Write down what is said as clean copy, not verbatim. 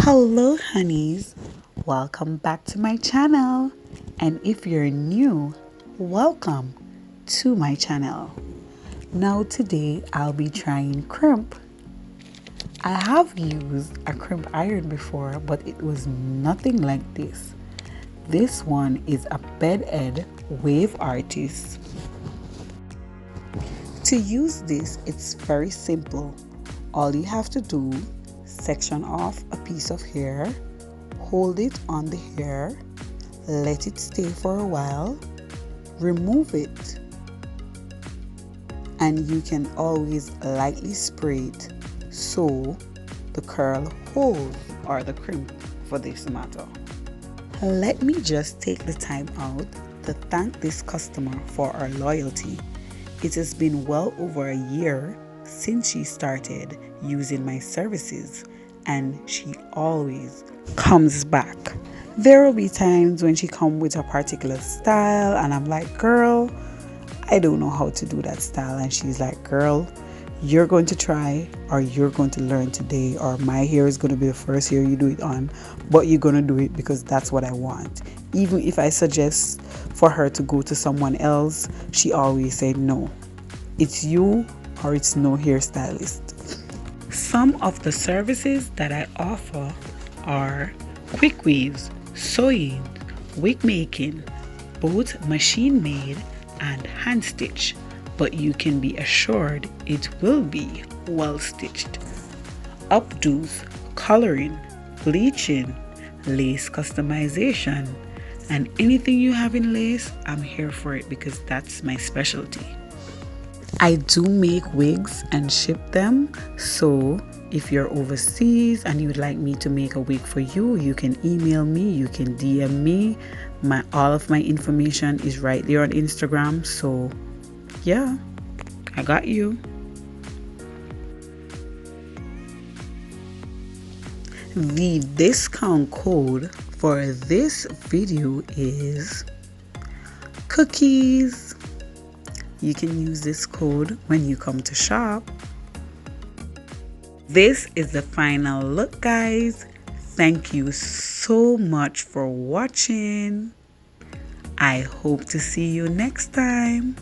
Hello honeys, welcome back to my channel, and if you're new, welcome to my channel. Now today I'll be trying crimp. I have used a crimp iron before, but it was nothing like this. This one is a bedhead wave artist. To use this, it's very simple. All you have to do, section off a piece of hair, hold it on the hair, let it stay for a while, remove it, and you can always lightly spray it so the curl holds, or the crimp for this matter. Let me just take the time out to thank this customer for her loyalty. It has been well over a year since she started using my services, and she always comes back. There will be times when she comes with a particular style and I'm like, girl, I don't know how to do that style, and she's like, girl, you're going to try, or you're going to learn today, or my hair is going to be the first hair you do it on, but you're going to do it because that's what I want. Even if I suggest for her to go to someone else, she always said no, it's you or it's no hairstylist. Some of the services that I offer are quick weaves, sewing, wig making, both machine made and hand stitch, but you can be assured it will be well stitched. Updos, coloring, bleaching, lace customization, and anything you have in lace, I'm here for it because that's my specialty. I do make wigs and ship them, so if you're overseas and you'd like me to make a wig for you, you can email me, you can DM me. All of my information is right there on Instagram, so yeah, I got you. The discount code for this video is cookies. You can use this code when you come to shop. This is the final look, guys. Thank you so much for watching. I hope to see you next time.